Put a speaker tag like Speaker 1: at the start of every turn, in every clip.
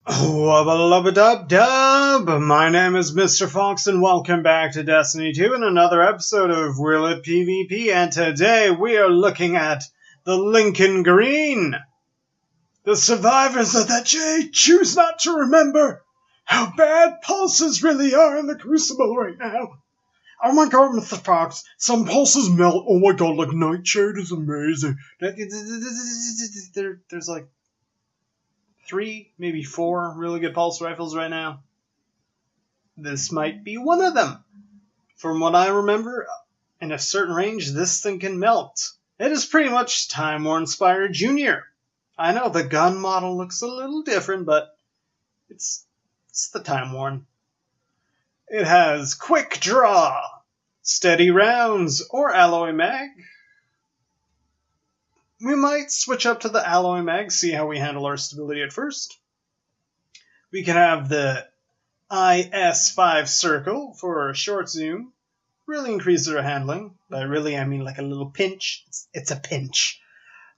Speaker 1: Wubba-lubba-dub-dub! My name is Mr. Fox and welcome back to Destiny 2 and another episode of Will It PvP, and today we are looking at the Lincoln Green. The survivors of that J choose not to remember how bad pulses really are in the Crucible right now. Oh my god, Mr. Fox, some pulses melt. Oh my god, like Nightshade is amazing. There's like 3, maybe 4 really good pulse rifles right now. This might be one of them. From what I remember, in a certain range, this thing can melt. It is pretty much Time War Inspired Junior. I know the gun model looks a little different, but it's the Time Worn. It has Quick Draw, Steady Rounds, or Alloy Mag. We might switch up to the Alloy Mag, see how we handle our stability at first. We can have the IS-5 Circle for a short zoom. Really increases our handling. By really, I mean like a little pinch. It's a pinch.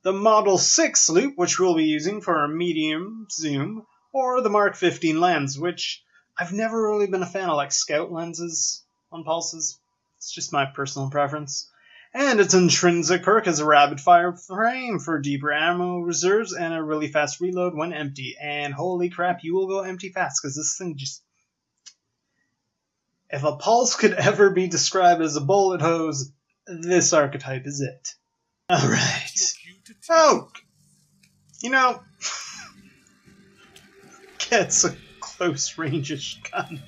Speaker 1: The Model 6 Loop, which we'll be using for our medium zoom. Or the Mark 15 lens, which I've never really been a fan of, like scout lenses on pulses. It's just my personal preference. And its intrinsic perk is a rapid fire frame for deeper ammo reserves and a really fast reload when empty. And holy crap, you will go empty fast, because this thing just... If a pulse could ever be described as a bullet hose, this archetype is it. Alright. Oh! You know... Gets a close range-ish gun.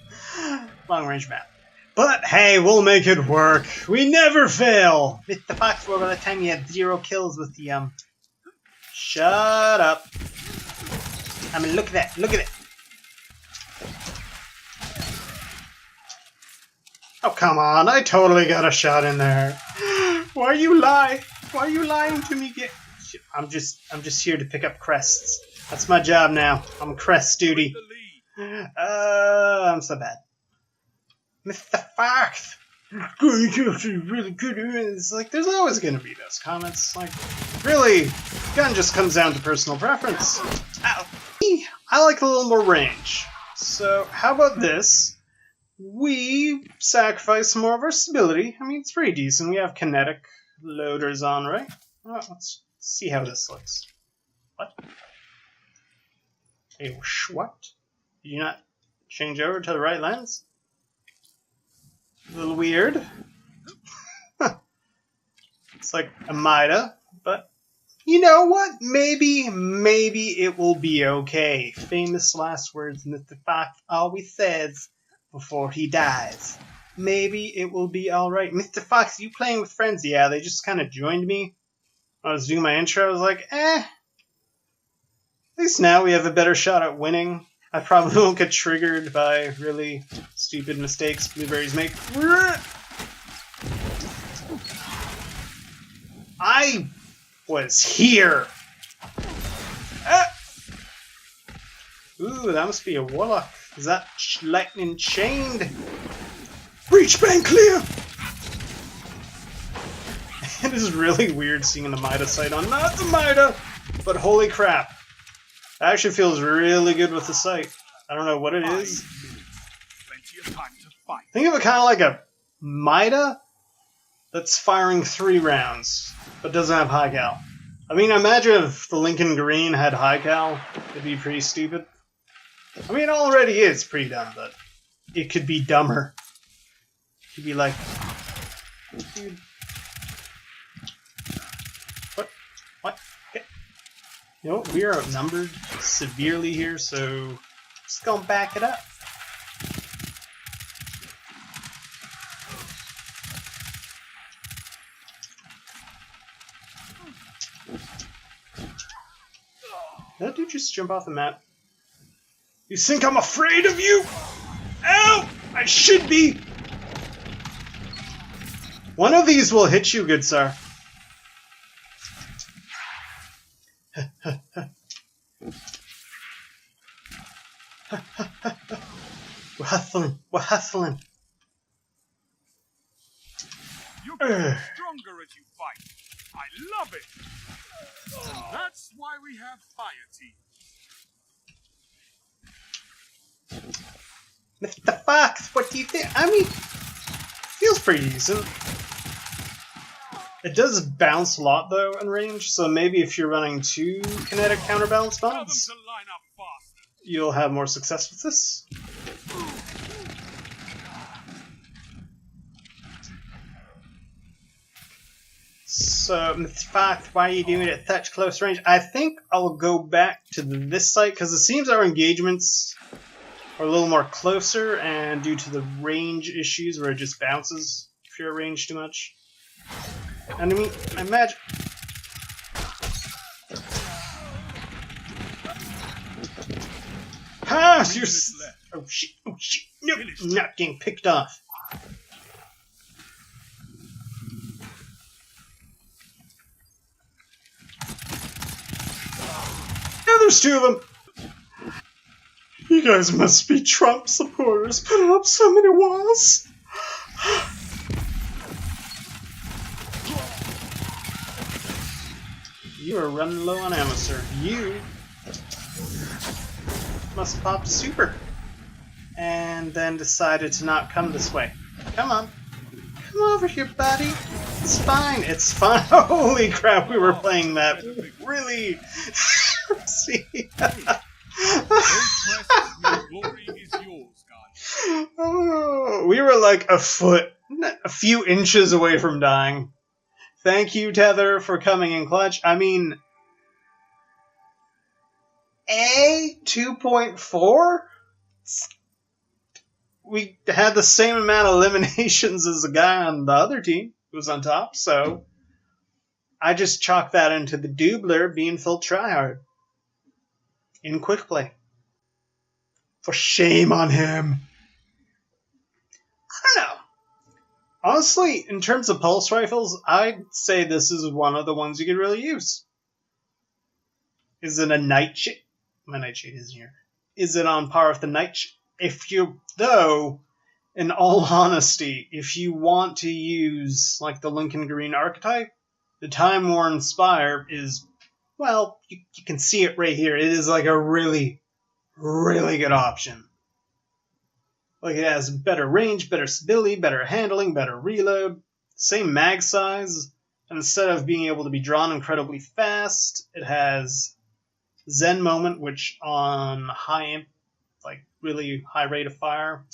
Speaker 1: Long range map. But hey, we'll make it work. We never fail. Mr. Fox, by the time you had 0 kills with the Shut up. I mean, look at that. Look at it. Oh come on! I totally got a shot in there. Why you lie? Why are you lying to me? I'm just here to pick up crests. That's my job now. I'm crest duty. I'm so bad. Mr. Fox! Really good. It's like, there's always going to be those comments. Like, really, gun just comes down to personal preference. Ow. I like a little more range. So, how about this? We sacrifice some more of our stability. I mean, it's pretty decent. We have kinetic loaders on, right? Well, let's see how this looks. What? Hey, what? Did you not change over to the right lens? A little weird. It's like a Mida, but you know what? Maybe it will be okay. Famous last words Mr. Fox always says before he dies. Maybe it will be alright. Mr. Fox, you playing with friends? Yeah, they just kind of joined me. I was doing my intro, I was like, At least now we have a better shot at winning. I probably won't get triggered by really stupid mistakes blueberries make. I was here! Ooh, that must be a warlock. Is that lightning chained? Breach bank clear! It is really weird seeing the Mida sight on. Not the Mida! But holy crap. It actually feels really good with the sight. I don't know what it is. Think of it kind of like a Mida that's firing 3 rounds, but doesn't have high cal. I mean, imagine if the Lincoln Green had high cal. It'd be pretty stupid. I mean, it already is pretty dumb, but it could be dumber. It could be like... Dude. What? Okay. You know, we are outnumbered severely here, so just gonna back it up. Did that dude just jump off the map? You think I'm afraid of you? Ow! I should be! One of these will hit you, good sir. We're hustling.
Speaker 2: You get stronger as you fight. I love it. That's why we have fire teams.
Speaker 1: The fuck? What do you think? I mean, feels pretty decent. It does bounce a lot though in range, so maybe if you're running 2 kinetic counterbalance mods, you'll have more success with this. So, in fact, why are you doing it at such close range? I think I'll go back to this site, because it seems our engagements are a little more closer, and due to the range issues where it just bounces if you're at range too much. And I mean, I imagine... Ah, you're... Oh shit, nope, not getting picked off. There's 2 of them! You guys must be Trump supporters putting up so many walls! You are running low on ammo, sir. You must have popped a super. And then decided to not come this way. Come on. Come over here, buddy. It's fine. It's fine. Holy crap, we were playing that really... See? Oh, we were like a few inches away from dying. Thank you, Tether, for coming in clutch. I mean, 2.4? We had the same amount of eliminations as the guy on the other team who was on top, so I just chalked that into the doubler being full tryhard. In quick play. For shame on him. I don't know. Honestly, in terms of pulse rifles, I'd say this is one of the ones you could really use. Is it a nightshade? My nightshade isn't here. Is it on par with the nightshade? If you, though, in all honesty, if you want to use like the Lincoln Green archetype, the Time Worn Spire is, well, you can see it right here. It is like a really, really good option. Like it has better range, better stability, better handling, better reload, same mag size. And instead of being able to be drawn incredibly fast, it has Zen Moment, which on high, like really high rate of fire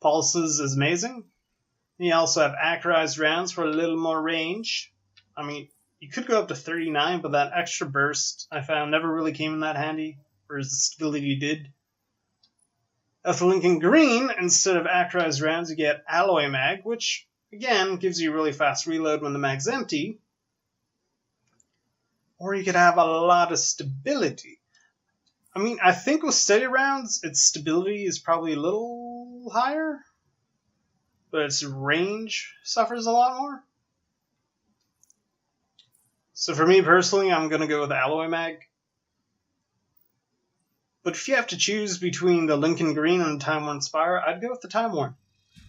Speaker 1: pulses is amazing. And you also have accurized rounds for a little more range. I mean, you could go up to 39, but that extra burst I found never really came in that handy, whereas the stability did. With the Lincoln Green, instead of accurized rounds, you get alloy mag, which, again, gives you really fast reload when the mag's empty. Or you could have a lot of stability. I mean, I think with steady rounds, its stability is probably a little higher, but its range suffers a lot more. So for me personally, I'm going to go with alloy mag. But if you have to choose between the Lincoln Green and the Time Worn Spire, I'd go with the Time Worn.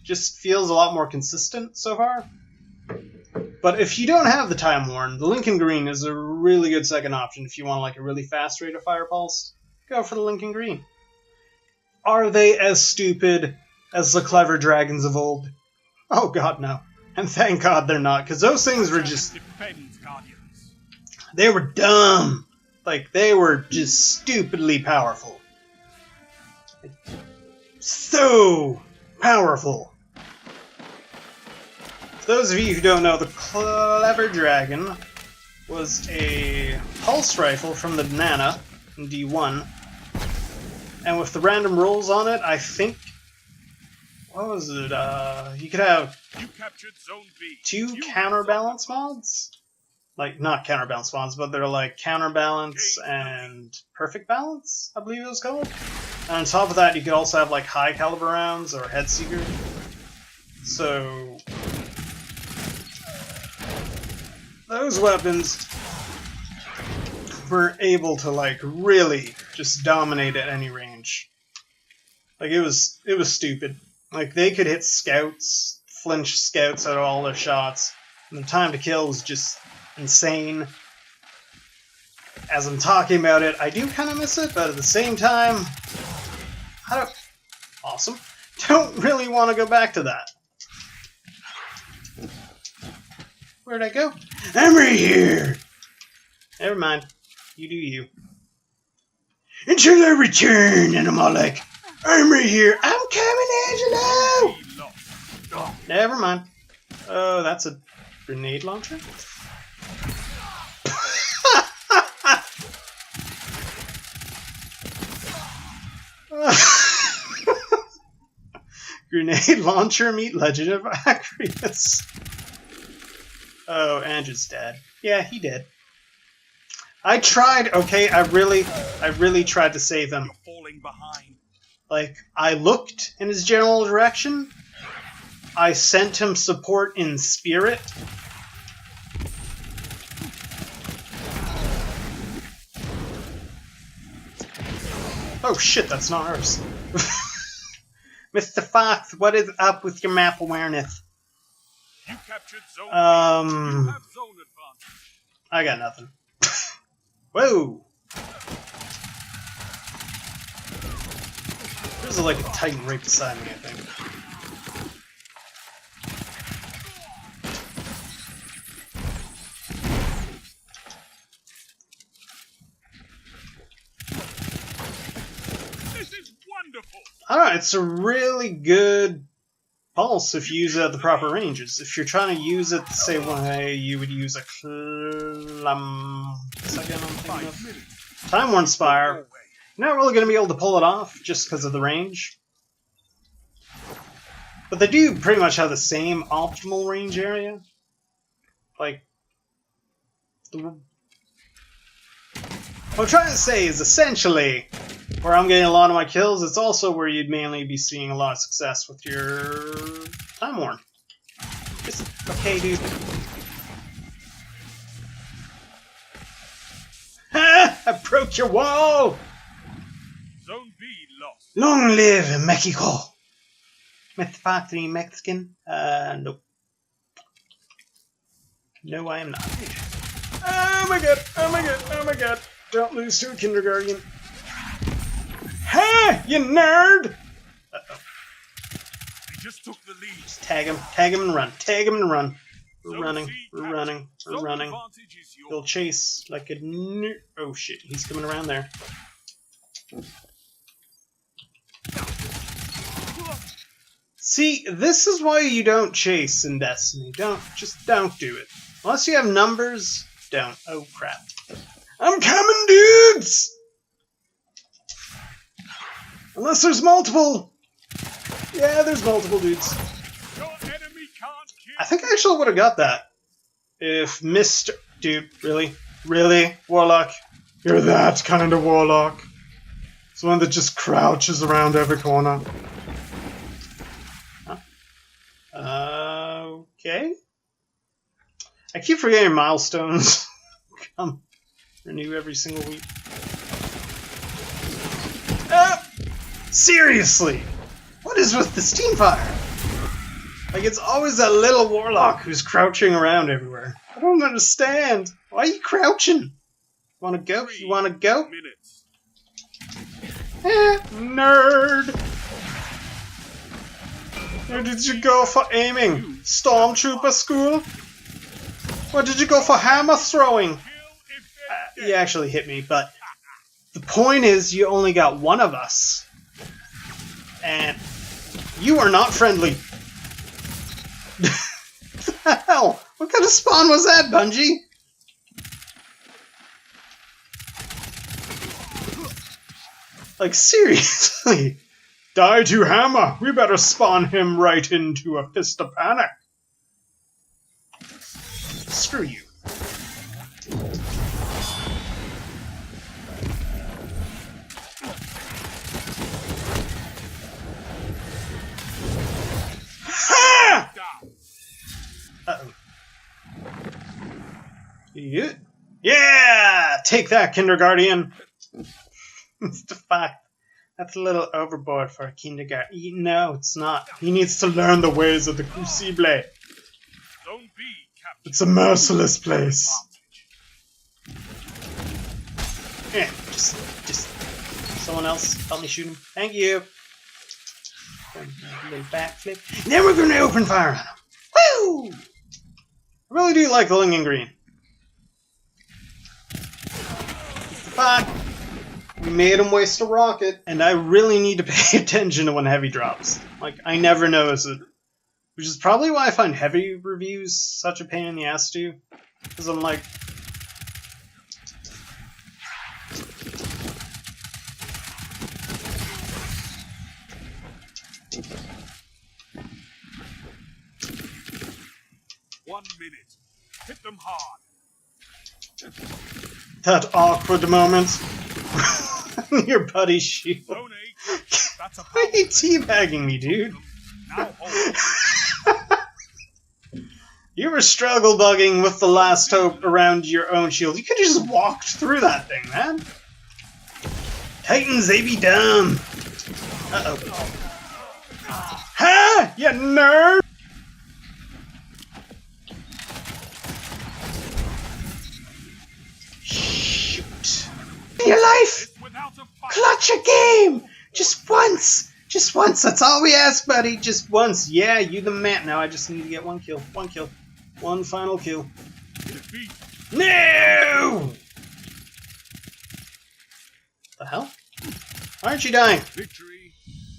Speaker 1: Just feels a lot more consistent so far. But if you don't have the Time Worn, the Lincoln Green is a really good second option. If you want like a really fast rate of fire pulse, go for the Lincoln Green. Are they as stupid as the clever dragons of old? Oh god, no. And thank god they're not, because those things were just... They were dumb. Like, they were just stupidly powerful. So powerful. For those of you who don't know, the Clever Dragon was a pulse rifle from the Banana in D1. And with the random rolls on it, I think... What was it? You could have 2 counterbalance mods? Like, not counterbalance mods, but they're like counterbalance and perfect balance, I believe it was called. And on top of that, you could also have like high caliber rounds or head seeker. So those weapons were able to like really just dominate at any range. Like it was stupid. Like they could hit scouts, flinch scouts out of all their shots, and the time to kill was just insane. As I'm talking about it, I do kind of miss it, but at the same time, I don't... Awesome. Don't really want to go back to that. Where'd I go? I'm right here! Never mind. You do you. Until I return, and I'm all like, I'm right here. I'm coming, Angelo! Never mind. Oh, that's a grenade launcher? Grenade launcher meet Legend of Acreus. Oh, Andrew's dead. Yeah, he did. I tried, okay, I really tried to save him.
Speaker 2: You're falling behind.
Speaker 1: Like, I looked in his general direction. I sent him support in spirit. Oh shit, that's not ours. Mr. Fox, what is up with your map awareness?
Speaker 2: You captured zone. You have zone advantage.
Speaker 1: I got nothing. Whoa! There's like a Titan right beside me, I think.
Speaker 2: This is wonderful.
Speaker 1: Alright, it's a really good pulse if you use it at the proper ranges. If you're trying to use it the same way you would use a Time Worn Spire, you're not really going to be able to pull it off just because of the range. But they do pretty much have the same optimal range area. Like, what I'm trying to say is essentially where I'm getting a lot of my kills, it's also where you'd mainly be seeing a lot of success with your Time Worn. Just, okay, dude. Ha! I broke your wall!
Speaker 2: Zone B lost.
Speaker 1: Long live Mexico! Meth Factory Mexican? Nope. No, I am not. Oh my god! Oh my god! Oh my god! Don't lose to a kindergarten. Ha! You nerd! Uh-oh.
Speaker 2: We just took the lead.
Speaker 1: Just tag him and run. Tag him and run. We're running. We're running. We're running. He'll chase like a oh shit, he's coming around there. See, this is why you don't chase in Destiny. Just don't do it. Unless you have numbers, don't. Oh crap. I'm coming, dudes! Unless there's multiple. Yeah, there's multiple dudes.
Speaker 2: Your enemy can't kill.
Speaker 1: I think I actually would have got that. If Mr. Dude, really? Really? Warlock? You're that kind of Warlock. It's one that just crouches around every corner. Huh? Okay. I keep forgetting milestones. Come. Renew every single week. Ah! Seriously! What is with this team fire? Like, it's always that little warlock who's crouching around everywhere. I don't understand. Why are you crouching? Wanna go? You wanna go?
Speaker 2: Minutes.
Speaker 1: Nerd! Where did you go for aiming? Stormtrooper school? Or did you go for hammer throwing? You actually hit me, but the point is you only got one of us. And you are not friendly. What the hell? What kind of spawn was that, Bungie? Like, seriously? Die to hammer. We better spawn him right into a fist of panic. Screw you. Ha! Uh-oh. Yeah! Take that, kindergarten. Mr. Fox, that's a little overboard for a kindergarten. No, it's not. He needs to learn the ways of the Crucible.
Speaker 2: Zone B captured.
Speaker 1: It's a merciless place. Yeah, just someone else help me shoot him. Thank you. A little backflip. Then we're going to open fire on him. Woo! I really do like the Lincoln Green. But we made him waste a rocket, and I really need to pay attention to when heavy drops. Like, I never notice it. Which is probably why I find heavy reviews such a pain in the ass to do. Because I'm like...
Speaker 2: One minute. Hit them hard.
Speaker 1: That awkward moment. Your buddy's shield.
Speaker 2: Donate. That's a
Speaker 1: Why are you teabagging me, dude?
Speaker 2: Now hold.
Speaker 1: You were struggle bugging with the last hope around your own shield. You could have just walked through that thing, man. Titans, they be dumb. Uh-oh. Ha! You nerd! Shoot. Your life! Clutch a game! Just once! Just once, that's all we ask, buddy. Just once. Yeah, you the man. Now I just need to get one kill. One kill. One final kill. No! The hell? Why aren't you dying?
Speaker 2: Victory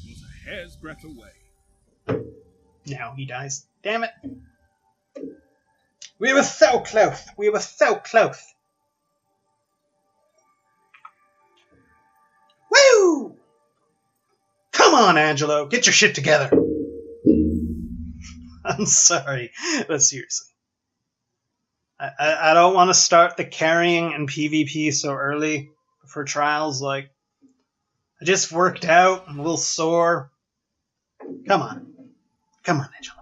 Speaker 2: was a hair's breadth away.
Speaker 1: Now he dies. Damn it. We were so close. We were so close. Woo! Come on, Angelo. Get your shit together. I'm sorry, but seriously. I don't want to start the carrying and PvP so early for trials. Like, I just worked out. I'm a little sore. Come on. Come on, Angelo.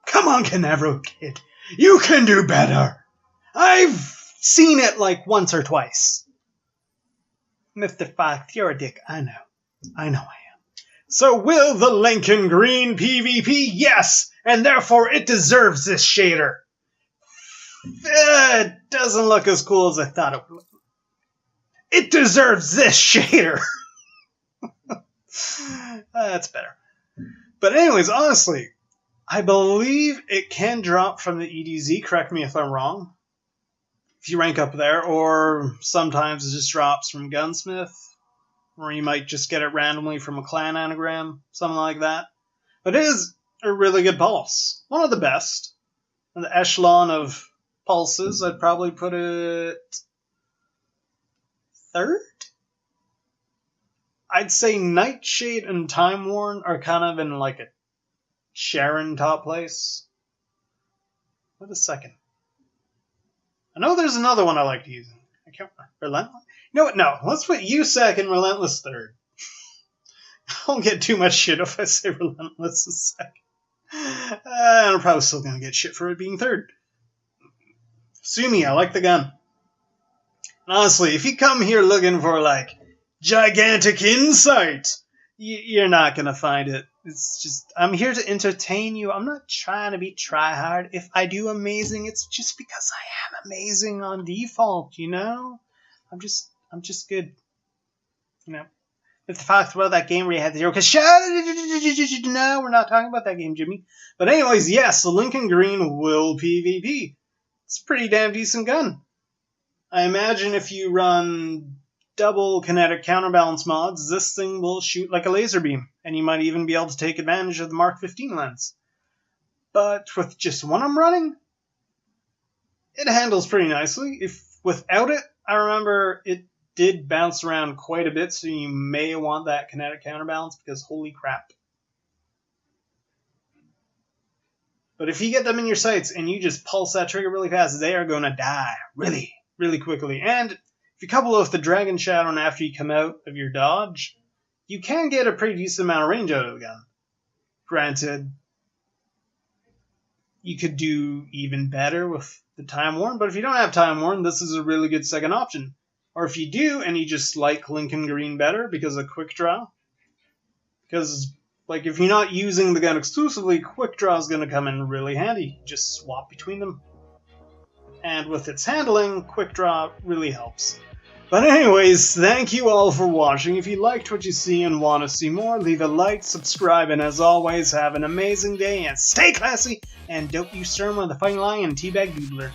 Speaker 1: Come on, Canaveral kid. You can do better. I've seen it like once or twice. Mr. Fox, you're a dick. I know. I know I am. So will the Lincoln Green PvP? Yes! And therefore it deserves this shader. It doesn't look as cool as I thought it would. It deserves this shader. That's better. But anyways, honestly, I believe it can drop from the EDZ. Correct me if I'm wrong. If you rank up there, or sometimes it just drops from Gunsmith, or you might just get it randomly from a clan anagram, something like that. But it is a really good pulse. One of the best. In the echelon of pulses, I'd probably put it third? I'd say Nightshade and Time Worn are kind of in like a Sharon top place. Wait a second. I know there's another one I like using. I can't remember. Relentless? You know what? No. Let's put you second, Relentless third. I won't get too much shit if I say Relentless is second. I'm probably still going to get shit for it being third. Sue me, I like the gun. And honestly, if you come here looking for, like, gigantic insight, you're not going to find it. It's just, I'm here to entertain you. I'm not trying to be try-hard. If I do amazing, it's just because I am amazing on default, you know? I'm just good. You know? If the Fox, well, that game where you had the hero, because no, we're not talking about that game, Jimmy. But anyways, yes, the Lincoln Green will PvP. It's a pretty damn decent gun. I imagine if you run double kinetic counterbalance mods, this thing will shoot like a laser beam, and you might even be able to take advantage of the Mark 15 lens. But with just one I'm running, it handles pretty nicely. If without it, I remember it did bounce around quite a bit, so you may want that kinetic counterbalance, because holy crap. But if you get them in your sights and you just pulse that trigger really fast, they are going to die really, really quickly. And if you couple it with the Dragon Shadow after you come out of your dodge, you can get a pretty decent amount of range out of the gun. Granted, you could do even better with the Time Worn, but if you don't have Time Worn, this is a really good second option. Or if you do, and you just like Lincoln Green better because of Quick Draw, because like if you're not using the gun exclusively, Quick Draw is going to come in really handy. Just swap between them. And with its handling, Quick Draw really helps. But anyways, thank you all for watching. If you liked what you see and want to see more, leave a like, subscribe, and as always, have an amazing day and stay classy, and don't use Stern with the Fighting Lion Teabag Doodler.